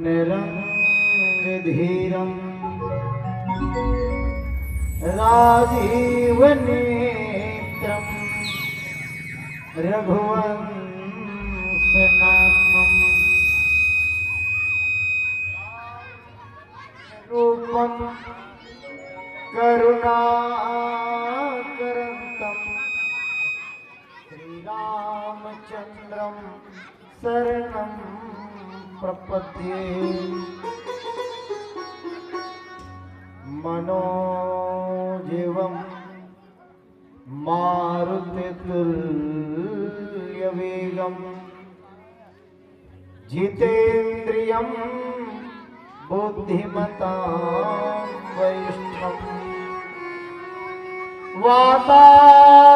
निरंगधीरं राजीवनेत्रं रघुवंशनाथं रूपं करुणाकरन्तं श्रीरामचन्द्रं शरणं प्रपद्ये। मनोजीवं मारुतितुल्यवेगं जितेन्द्रियं बुद्धिमतां वरिष्ठं वातात्मजं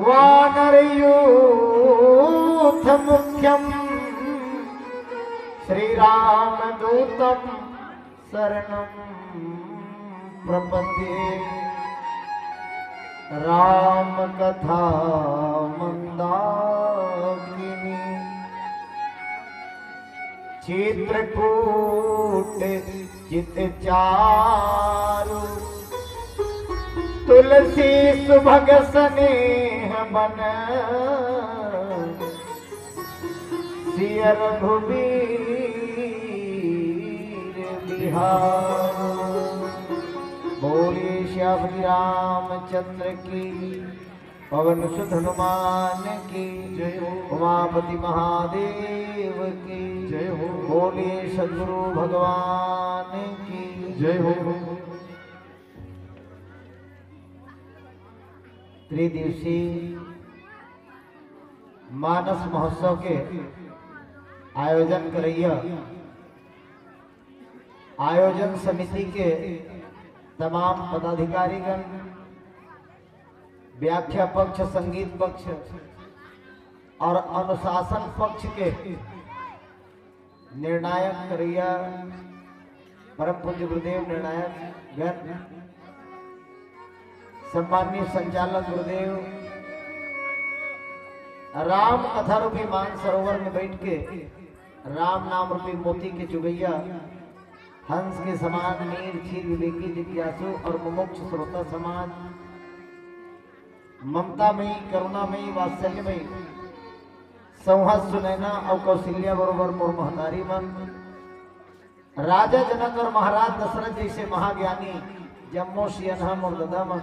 वानरयूथमुख्यं श्रीरामदूतं शरणं प्रपद्ये। रामकथा मंदाकिनी चित्रकूट चितचारु तुलसी सुभग स्नेह बन सिय रघुबीर बिहार। बोलिए श्याम रामचंद्र की, पवन सुत हनुमान की जय हो, उमापति महादेव की जय हो। बोलिए सद्गुरु भगवान की जय हो। त्रिदिवसीय मानस महोत्सव के आयोजन करैया आयोजन समिति के तमाम पदाधिकारीगण, व्याख्या पक्ष, संगीत पक्ष और अनुशासन पक्ष के निर्णायक करैया परम पूज्य गुरुदेव निर्णायक गण, सम्माननीय संचालक गुरुदेव, राम कथा रूपी मान सरोवर में बैठ के राम नाम रूपी मोती के चुगैया हंस के समान मीर क्षीर विवेकी जिज्ञासु और मुमुक्ष श्रोता समाज, ममतामयी करुणामयी वात्सल्यमयी संहस सुनैना और कौशल्या बरोबर मोर महतारी मन, राजा जनक और महाराज दशरथ जैसे महाज्ञानी जम्मो सियनहा मोर ददा मन,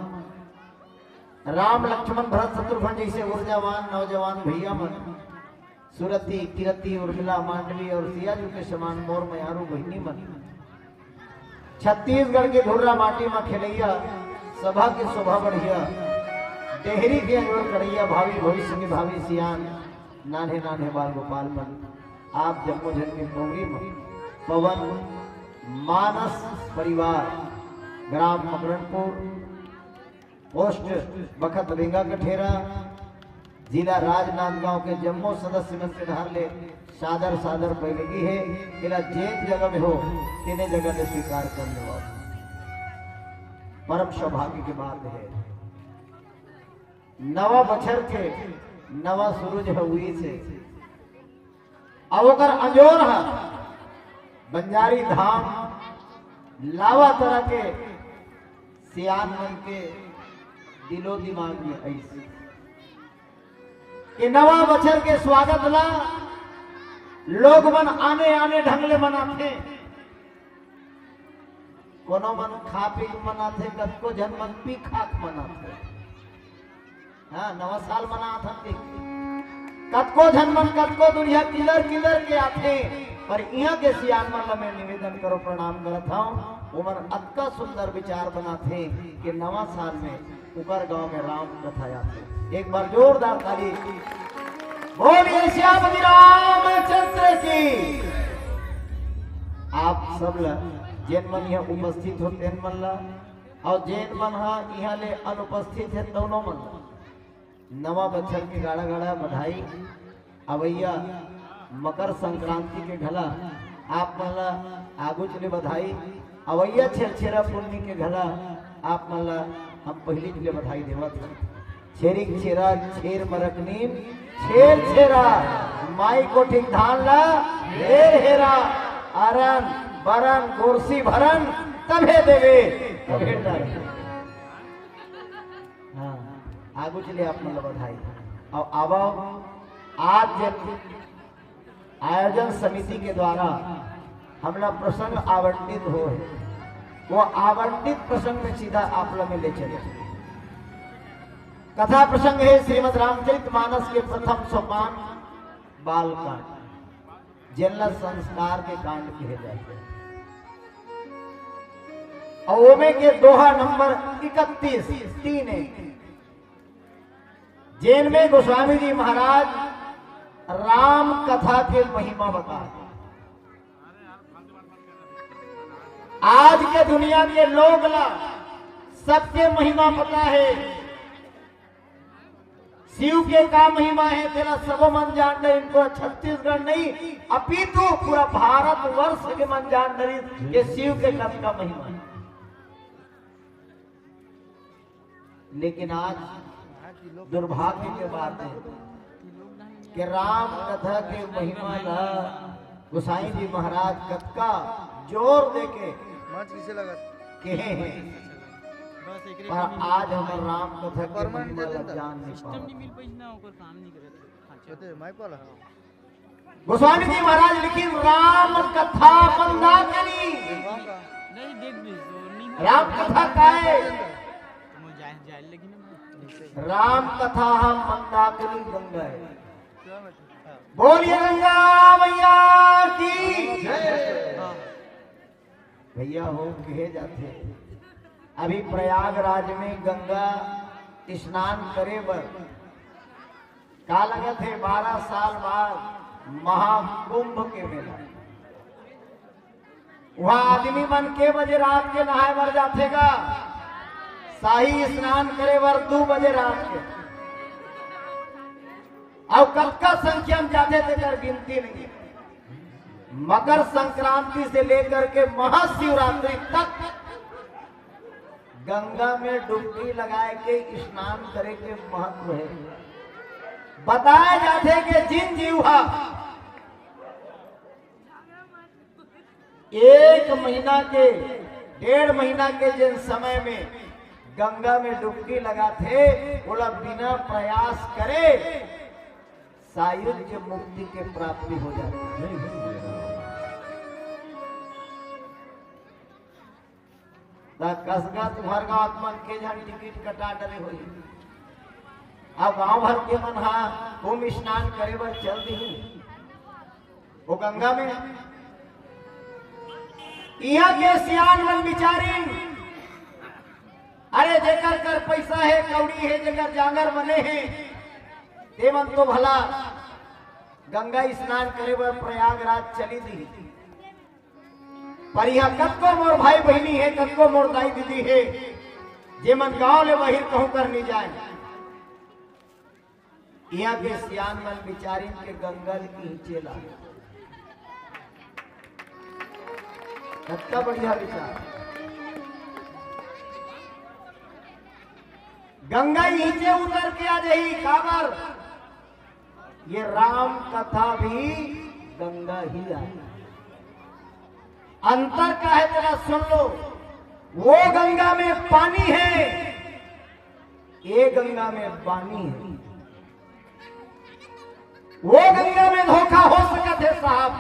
राम लक्ष्मण भरत शत्रुघ्न जैसे ऊर्जावान नौजवान भैया मन, सुरति किरति उर्मिला मांडवी और सियाजू के समान मोर मयारू बहिनी मन, छत्तीसगढ़ के धुर्रा माटी में खेलैया सभा के शोभा बढ़िया, डेहरी के अंगोर करैया भावी भविष्य के भावी सियान, नान्हे नान्हे बाल गोपाल मन, आप जम्मू जन के पोंगी मन, पवन मानस परिवार, ग्राम मकरणपुर, पोस्ट बखत बेंगा कठेरा, जिला राजनांदगांव के जम्मू सदस्य मन के धार ले सादर सादर पैलगी है। इला जेत जगह में हो तीने जगह ने स्वीकार करने वाला परम सौभाग्य की बात है। नवा बछर के नवा सूरज हुई से अवकर अंजोर है बंजारी धाम लावा तरह के सियान मन के दिलो दिमाग में ऐसे कि नवा बछर के स्वागत ला लोग मन आने आने ढंगले मनाते, कोनो मन खा पी मनाते, कतको जन मन पी खाक मनाते। हाँ, नवा साल मनाते कतको जन मन कतको दुनिया किलर किलर के आते, पर यहाँ के सियान मन में निवेदन करो प्रणाम करत हूँ। उमर अतका सुंदर विचार बनाते कि नवा साल में उकर गांव में राम कथा आते। एक बार जोरदार ताली बोलिए श्यामजी रामचंद्र की। आप सब जैन मन यहाँ उपस्थित हो तेन मन ला और जैन मन यहाँ ले अनुपस्थित है दोनों मन नवा बछर के गाड़ा गाड़ा बधाई अवैया मकर संक्रांति के घला आप मन ला आगू चले बधाई अवैया छेरछेरा पूर्णी के घला आप मन ला हम पहली चले बधाई देवत। छेरिक छेरा छेर मरकनीम छेर छेरा माई को ठीक धान ला हेर हेरा आरन बरन गोरसी भरन तभे देवे तभे डरे। हाँ आगू चलिए अपने लोग बधाई और अब आज आयोजन समिति के द्वारा हमला प्रसंग आवंटित हो है, वो आवंटित प्रसंग में सीधा आप लोग में ले चले। कथा प्रसंग है श्रीमद् रामचरितमानस के प्रथम सोपान बाल कांड, जिनला संस्कार के कांड कहे जाते हैं। और ओमे के दोहा नंबर 31 जैन में गोस्वामी जी महाराज राम कथा के महिमा बताते। आज के दुनिया के लोग ला सबके महिमा पता है, शिव के का महिमा है तेरा सबो मन जान रहे, इनको छत्तीसगढ़ नहीं अपितु पूरा भारत वर्ष के मन जान रही ये शिव के कथ का महिमा है। लेकिन आज दुर्भाग्य के बात है कि राम कथा के महिमा ला गोसाई जी महाराज कथा जोर देके कहे हैं, पर आज हम राम कथा के महिमा ला जान नहीं पाओ। गोस्वामी जी महाराज लिखी राम कथा मंदाकिनी। राम कथा का है राम कथा हम मंदाकिनी गंगा है। बोलिए गंगा मैया की भैया हो कहे जाते। अभी प्रयागराज में गंगा स्नान करे बर का लगा थे 12 साल बाद महाकुंभ के मेला। वहां आदमी मन के बजे रात के नहाए बर जातेगा, शाही स्नान करे बर 2 बजे रात के। और कब संख्या में जाते थे कर गिनती नहीं। मकर संक्रांति से लेकर के महाशिवरात्रि तक गंगा में डुबकी लगाए के स्नान करे के महत्व है। बताया जाते कि जिन जीवा 1 महीना के 1.5 महीना के जिन समय में गंगा में डुबकी लगाते बोला बिना प्रयास करे सायुज्य मुक्ति के प्राप्ति हो जाती है। कसगा तुम्हार गाँव आत्मा के जन टिकट कटा डरे हो। अब गांव भर के मन हा कुंभ स्नान करे बर चल दी वो गंगा में। यहाँ के सियान मन विचारी अरे जेकर कर पैसा है कौड़ी है जेकर जांगर बने हैं ते मन तो भला गंगा स्नान करे बर प्रयागराज चली दी। पर यहाँ कतको मोर भाई बहनी है कतको मोर दाई दीदी है जे मन गांव ले बहिर कहूं कर नहीं जाए। यहाँ के सियान मन बिचारी के गंगा की चेला कितना बढ़िया विचार। गंगा नीचे उतर के आ जाही काबर ये राम कथा भी गंगा ही आई। अंतर का है तेरा सुन लो। वो गंगा में पानी है, ये गंगा में पानी है। वो गंगा में धोखा हो सकता है साहब।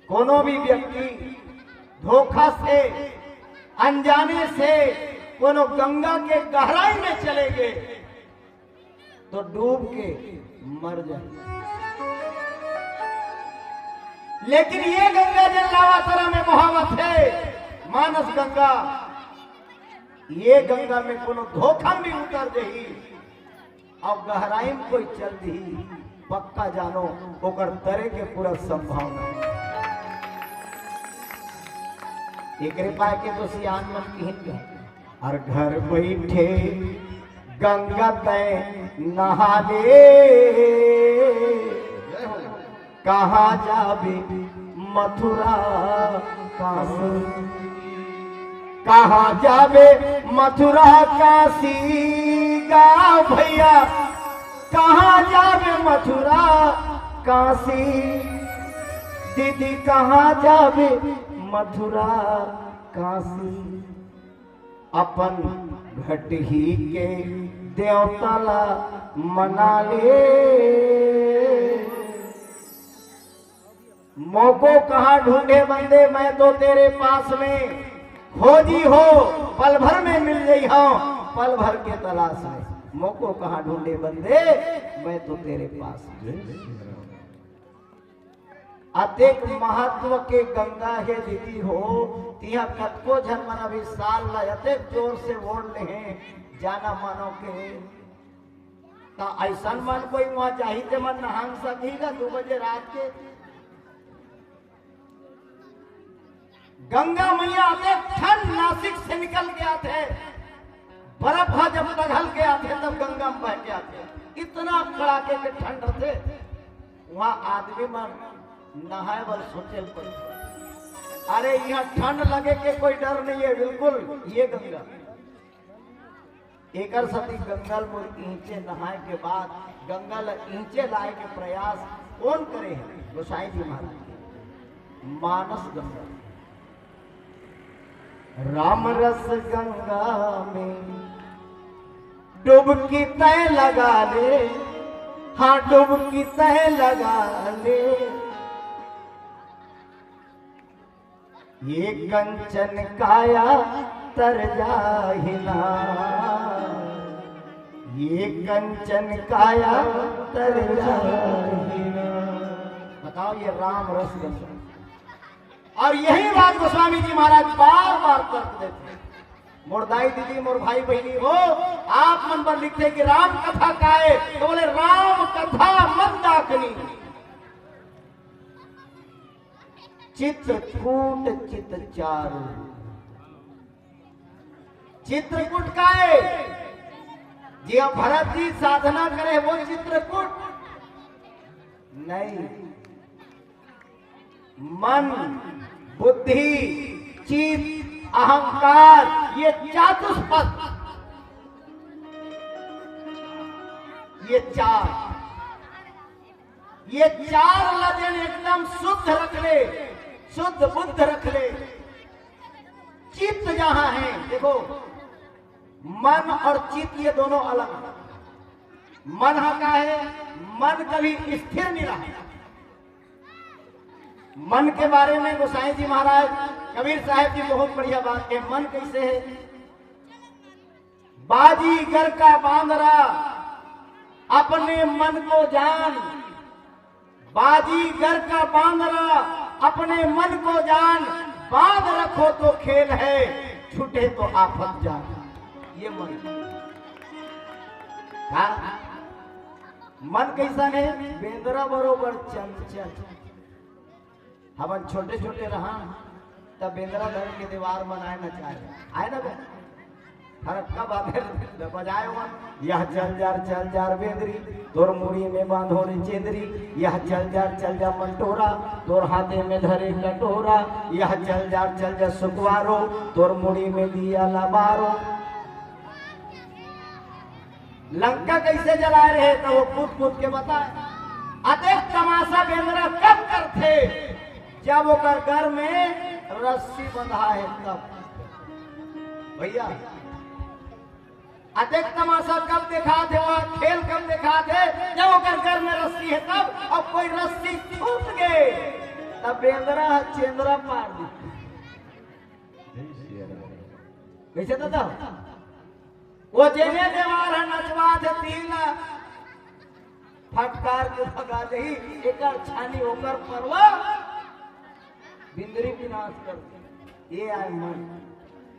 कोनो भी व्यक्ति धोखा से अनजाने से कोनो गंगा के गहराई में चले गए तो डूब के मर जाए। लेकिन ये गंगा जल लावातरा में मोहब्बत है मानस गंगा। ये गंगा में कोनो धोखा भी उतर दही और गहराई में कोई चल दी पक्का जानो ओकर तरे के पूरा संभावना। एक कृपा के तो सियान मन की और घर बैठे गंगा तय नहा ले कहाँ जाबे मथुरा काशी। कहाँ जावे मथुरा काशी गाँव भैया, कहाँ जावे मथुरा काशी, दीदी कहाँ जावे मथुरा काशी, अपन घट ही के देवताला मना ले, मोको कहाँ ढूंढे बंदे मैं तो तेरे पास में, खोजी हो पल भर में मिल गई हो पल भर के तलाश में, मोको कहाँ ढूंढे बंदे मैं तो तेरे पास में। अतिक महत्व के गंगा है दीदी हो, तिहा कतको झन मन अभी साल ला अतिक जोर से ओढ़ ले हैं जाना मानो के, ता ऐसा मन कोई वहां चाहिए मन नहांग सकेगा 2 बजे रात के। गंगा मैया आते ठंड नासिक से निकल के आते, बर्फ जब पिघल के आते तब गंगा में बह के आते, इतना कड़ाके के ठंड रहते वहां आदमी मन नहाए बर सोचे पर, अरे यहाँ ठंड लगे के कोई डर नहीं है बिल्कुल। ये गंगा एकर सती गंगल मोर ईंचे नहाए के बाद गंगल ईंचे लाए के प्रयास कौन करे है? गोसाई जी महाराज। मानस गंगा राम रस गंगा में डुबकी तय लगा ले, हाँ डुबकी तय लगा ले, ये कंचन काया तर जाहिना, ये कंचन काया तर जाहिना। बताओ ये राम रस गंगा, और यही बात गोस्वामी जी महाराज बार बार तर्क देते हैं। मोरदाई दीदी मोर भाई बहनी हो, आप मन पर लिखते कि राम कथा काए, तो बोले राम कथा मत डाकनी, चित्रकूट चित चारु, चित्रकूट काए जी अब भरत जी साधना करे वो चित्रकूट नहीं, मन बुद्धि चित्त अहंकार ये चतुष्पद, ये चार लजन एकदम शुद्ध रख ले, शुद्ध बुद्ध रख ले। चित्त जहां है देखो, मन और चित्त ये दोनों अलग है। मन का है, मन कभी स्थिर नहीं रहा। मन के बारे में गोसाई जी महाराज कबीर साहब की बहुत बढ़िया बात है। मन कैसे है? बाजीगर का बांदरा अपने मन को जान, बाजीगर का बांदरा अपने मन को जान, बांध रखो तो खेल है, छूटे तो आफत जान। ये मन हाँ? मन कैसा है? बेंदरा बरोबर चंचल। हम छोटे छोटे रहा तब बेंदरा घर की दीवार बनाए न चाहे आए ना फर्क कब आते बजाए हुआ, यह चल जार बेंदरी तोर मुड़ी में बांधो रे चेंदरी, यह चल जा मंटोरा तोर हाथे में धरे कटोरा, यह चल जा सुखवारो तोर मुड़ी में दिया लबारो। लंका कैसे जलाए रहे तो वो कूद कूद के बताए। अदेख तमाशा बेंदरा कब करते? जब वो घर में रस्सी बंधा है तब। भैया अदेख तमाशा कब दिखा थे? वह खेल कब दिखा थे? जब वो घर में रस्सी है तब। और कोई रस्सी छूट गए तब बेंदरा चेंदरा पार दी। कैसे दादा? वो जेने देवार है नचवा थे तीला फटकार के भगा दही, एक छानी होकर परवा बिंदरी विनाश करते। ये आए मन।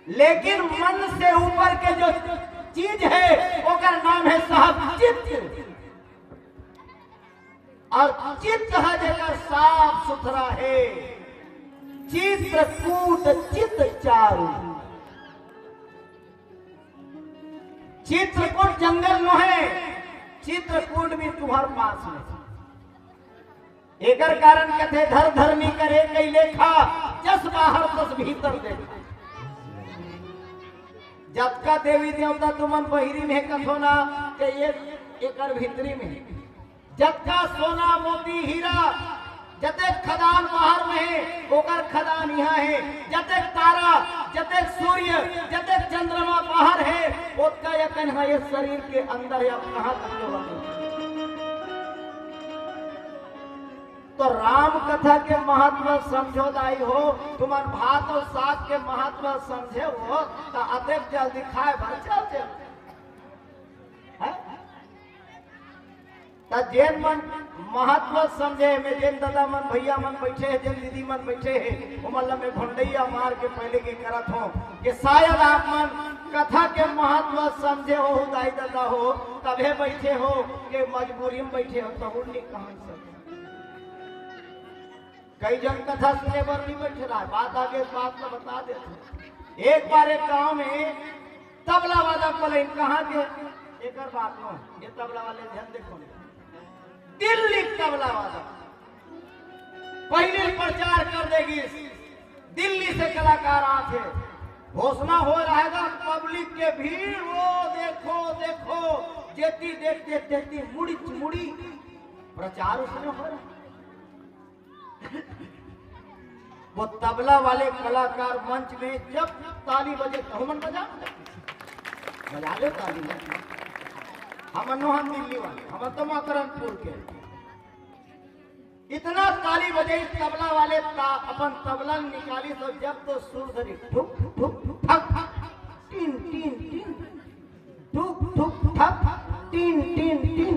लेकिन मन से ऊपर के जो चीज है उसका नाम है साहब चित्त। और चित्त है जगह साफ सुथरा है। चित्रकूट चित्त चारु। चित्रकूट जंगल में है, चित्रकूट भी तुम्हारे पास में। एकर कारण कथे धर धरनी करे कई लेखा, जस बाहर तस भीतर देखा। जतका देवी देवता तुमन बहिरी में कथोना के ये एकर भीतरी में जतका सोना मोती हीरा जते खदान बाहर में है ओकर खदान यहाँ है, जते तारा जते सूर्य जते चंद्रमा बाहर है उसका यकन है ये शरीर के अंदर है। कहाँ तक तो राम कथा के महत्व समझोदाई हो, तुमन भात और साग के महत्व समझे हो तो अतेक जल्दी खाए भर चल जेन मन महत्व समझे में जेन दादा मन भैया मन बैठे है, जेन दीदी मन बैठे है वो मतलब में भंडैया मार के पहले के करत हो कि शायद आप मन कथा के महत्व समझे हो दाई दादा हो तबे बैठे हो कि मजबूरी में बैठे हो तो नहीं कहां से कई जन कथा सुने पर नहीं बैठे रहा। बात आगे बात तो बता देते। एक बार एक गांव में तबला वादक बोले कहाँ के एक बात हो ये तबला वाले ध्यान देखो दिल्ली तबला वादक पहले प्रचार कर देगी दिल्ली से कलाकार आते घोषणा हो रहेगा पब्लिक के भीड़ वो देखो देखो जेती देखते देखती मुड़ी मुड़ी प्रचार उसमें हो रहा। वो तबला वाले कलाकार मंच में जब ताली बजे हमन बजा लो ताली हम दिल्ली वाले हम तो मकरनपुर के इतना ताली बजे तबला वाले अपन तबला निकाली तो जब तो सुर धरी ठुक ठुक ठक टीन टीन टीन ठुक ठुक ठक टीन टीन टीन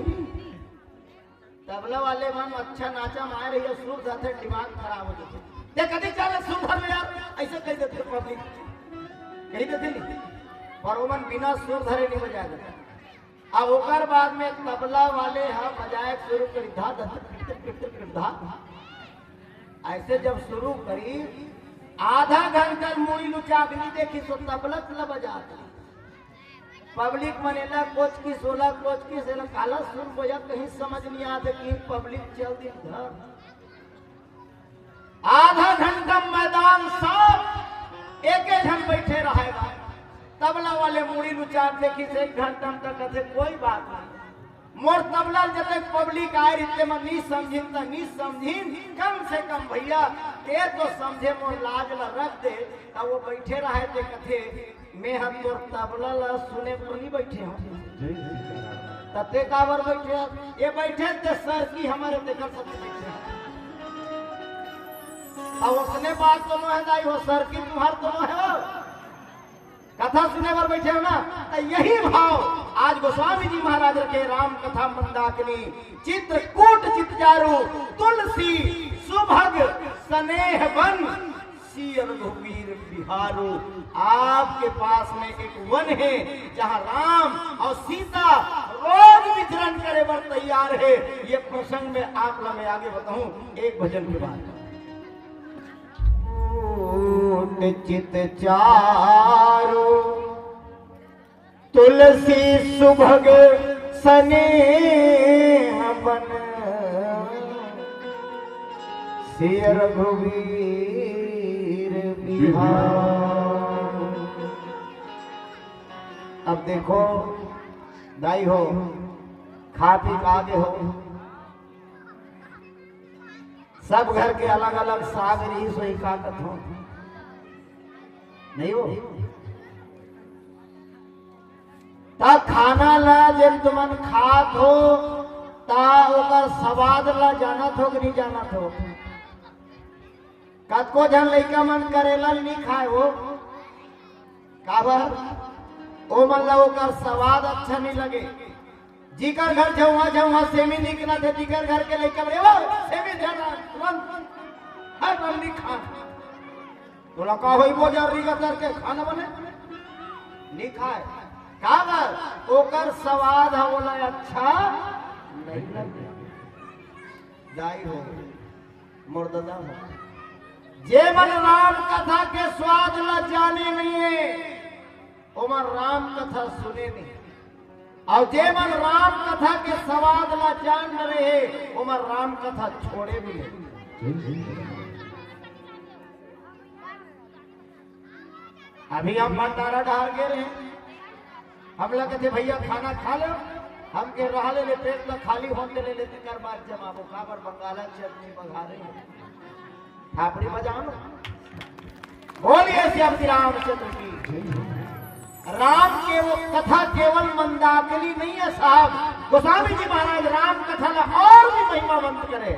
तबला वाले मन अच्छा नाचा मार रही है सुर जाते दिमाग खराब हो जाते देख कभी चले सुर धर में यार ऐसे कह देते पब्लिक कही देते नहीं पर वो मन बिना सुर धरे नहीं बजा देता। अब ओकर बाद में तबला वाले हम बजाए शुरू करी धा ऐसे जब शुरू करी आधा घंटा मुड़ी लुचागनी देखी तो तबला तला बजाता पब्लिक मनेला कोच की 16 कोच की से काला सुर बोया कहीं समझ नहीं आते कि पब्लिक चल दी घर आधा घंटा मैदान सब एक घंटे बैठे रहेगा तबला वाले मुड़ी लुचार देखी से 1 घंटा तक कहते कोई बात नहीं मोर तबला जब पब्लिक आए इतने में नहीं समझी तो नहीं समझी कम से कम भैया ये तो समझे मोर लाज ला रख दे तो वो बैठे रहे थे कथे मैं हम तोर तबला ला सुने पर नहीं बैठे हो तते काबर बैठे ये बैठे थे सर की हमारे देखकर सब बैठे अब उसने बात तो है दाई हो सर की तुम्हार तो है कथा सुने पर बैठे हो ना तो यही भाव आज गोस्वामी जी महाराज रखे राम कथा मंदाकिनी चित्रकूट चितजारू तुलसी सुभग स्नेह वन रघुवीर बिहारू। आपके पास में एक वन है जहाँ राम और सीता रोज विचरण करे पर तैयार है। ये प्रसंग में आप मैं आगे बताऊं एक भजन के बाद। चित चारो तुलसी सुभग स्नेह वन सिय रघुवीर बिहार। अब देखो दाई हो खा पी आगे हो सब घर के अलग अलग साग रही सोई काकत हो नहीं हो ता खाना ला जब तुमन खात हो ता ओकर स्वाद ला जानत हो कि नहीं जानत हो। कतको जन लइका मन करेला नहीं खाए हो काबर ओ मन ला ओकर स्वाद अच्छा नहीं लगे। जिकर घर जवा जवा सेमी निकला थे जिकर घर के लइका बड़े वो सेमी जाना तुरंत हर बंदी खा तो लका होई वो जरी का करके खाना बने नहीं खाए काबर ओकर स्वाद है बोला अच्छा नहीं लगे। दाई हो मुर्दादा हो जे मन राम कथा के स्वाद ला जाने नहीं है उमर राम कथा सुने नहीं और जे मन राम कथा के स्वाद ला जान रहे उमर राम कथा छोड़े भी नहीं। अभी हम भंडारा ढाल के रहे हम लगे थे भैया खाना खा लो, हम के रहा ले पेट में खाली होते ले लेते कर बार जमाबो काबर बंगाला चटनी बघारे थापड़ी बजाओ ना। बोलिए श्याम रामचंद्र की। राम के वो कथा केवल मंदाकिनी नहीं है साहब, गोस्वामी जी महाराज राम कथा ना और भी महिमावंत करे।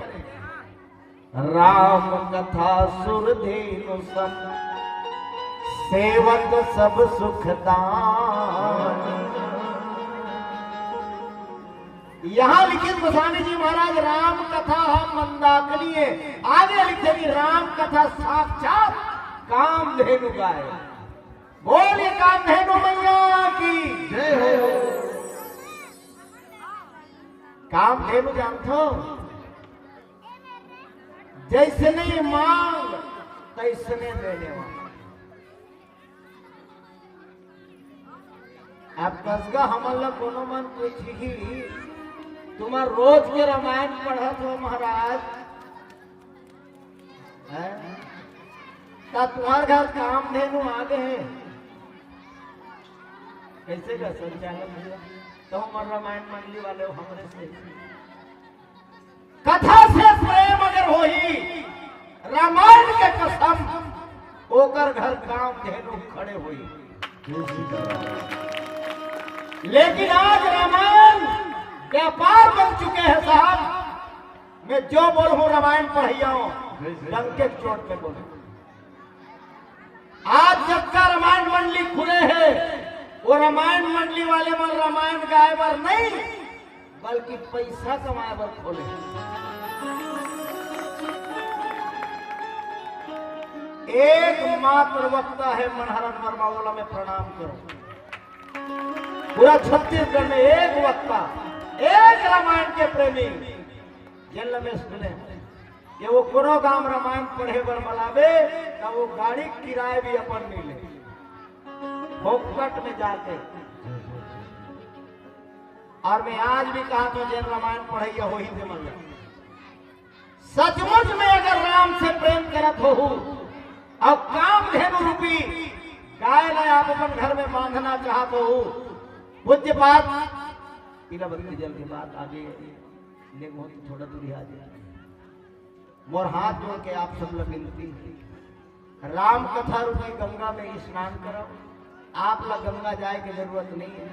राम कथा सुरधेनु सम सेवक सब सुखदान। यहां लिखित गोस्वामी जी महाराज राम कथा मंदाकिनी है, आगे लिखे कि राम कथा साक्षात कामधेनु का है। बोलिए कामधेनु मैया की जय हो। कामधेनु जानते हो, जैसने मांग तैसने देने वाला। आप कसगा हमला कोनो मन पूछ ही तुम्हार रोज के रामायण पढ़त हो महाराज है ता तुम्हार घर कामधेनु आगे है कैसे का संचालन हुआ तो हमार रामायण मंडली वाले हो हमरे से कथा से प्रेम अगर होई रामायण के कसम ओकर घर कामधेनु खड़े हुई। लेकिन आज रामायण व्यापार बन चुके हैं साहब। मैं जो बोलूं रामायण पढ़िया हूं डंके चोट पे बोलूं। आज जब का रामायण मंडली खुले हैं वो रामायण मंडली वाले मन रामायण गाए बर नहीं बल्कि पैसा कमाए बर खोले। एकमात्र वक्ता है मनहरन वर्मा वाला में प्रणाम करो। पूरा छत्तीसगढ़ में एक वक्ता एक रामायण के प्रेमी जल में सुने ये वो कोनो गांव रामायण पढ़े बर मलावे का वो गाड़ी किराए भी अपन मिले फोकट में जाके। और मैं आज भी कहा तो जन रामायण पढ़ैया हो ही थे मतलब सचमुच में अगर राम से प्रेम करत हो और कामधेनु रूपी गाय ला आप अपन घर में बांधना चाहते हो पूज्य बात पीलावती जल के बाद आगे ले थोड़ा दूरी आ जाए। मोर हाथ जोड़ के आप सब लोग विनती राम कथा रूपी गंगा में स्नान करो। आप लोग गंगा जाए की जरूरत नहीं है।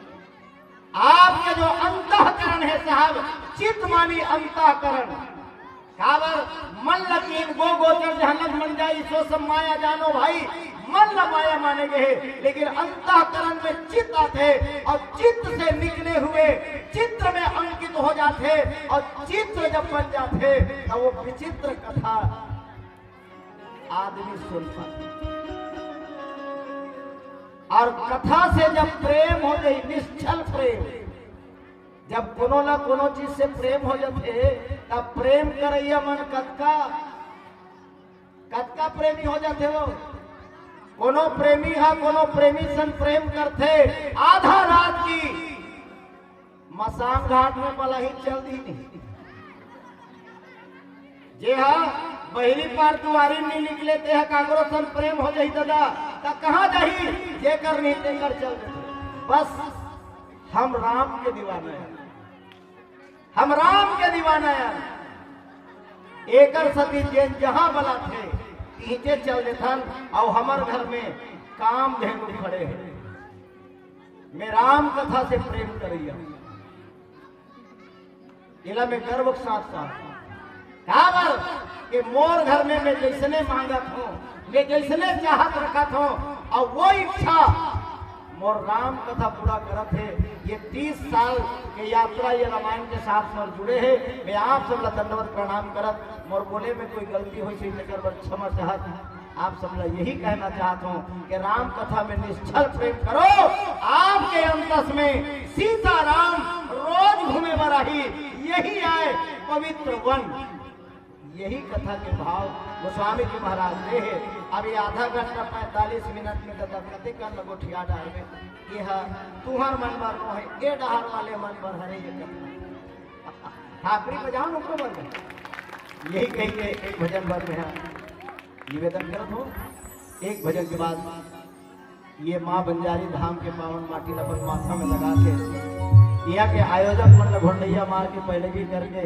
आपके जो अंतःकरण है साहब चित्त मानी अंतःकरण काबर मन लकीन गो गोचर जहां लग मन जाई सो सब माया जानो भाई मन न माया माने गए। लेकिन अंतःकरण में चित्त आते और चित्त से निकले हुए चित्र में अंकित हो जाते और चित्र जब बन जाते तो वो विचित्र कथा आदमी सुन पाते। और कथा से जब प्रेम हो जाए निश्चल प्रेम जब कोनो ना कोनो चीज से प्रेम हो जाते तब प्रेम करैया मन कतका प्रेमी हो जाते हो। कोनो प्रेमी हा कोनो प्रेमी सन प्रेम करते आधा रात की मसान घाट में पलाही चल दी नहीं जे हा पहली बार तुम्हारी नहीं निकले ते हा कागरो सन प्रेम हो जाई दादा ता कहां जाही जे कर नहीं ते कर चल देते। बस हम राम के दीवाना है हम राम के दीवाना है। एकर सती जैन जहां बला थे नीचे चल देथन और हमार घर में कामधेनु खड़े हैं। मैं राम कथा से प्रेम करिया इला में गर्व के साथ काबर कि मोर घर में मैं जैसने मांगत हूँ मैं जैसने चाहत रखत हूँ और वो इच्छा मोर राम कथा पूरा करत है। ये 30 साल के यात्रा ये रामायण के साथ में जुड़े हैं। मैं आप सब दंडवत प्रणाम करत मोर बोले में कोई गलती हुई सी लेकर बस क्षमा चाहत आप सब यही कहना चाहता हूँ कि राम कथा में निश्चल प्रेम करो। आपके अंतस में सीता राम रोज घूमे बराही यही आए पवित्र वन यही कथा के भाव गोस्वामी जी महाराज दे है। अभी आधा घंटा 45 मिनट में कते कर लगो ठिया डाल में यह तुहर मन पर नो है ए डहार वाले मन पर हरे ये ठाकरी बजाओ नुको बन यही कही के एक भजन भर में है निवेदन करत हो। एक भजन के बाद ये माँ बंजारी धाम के पावन माटी अपन माथा में लगा के यहाँ के आयोजक मतलब घोड़ैया मार के पहले भी करके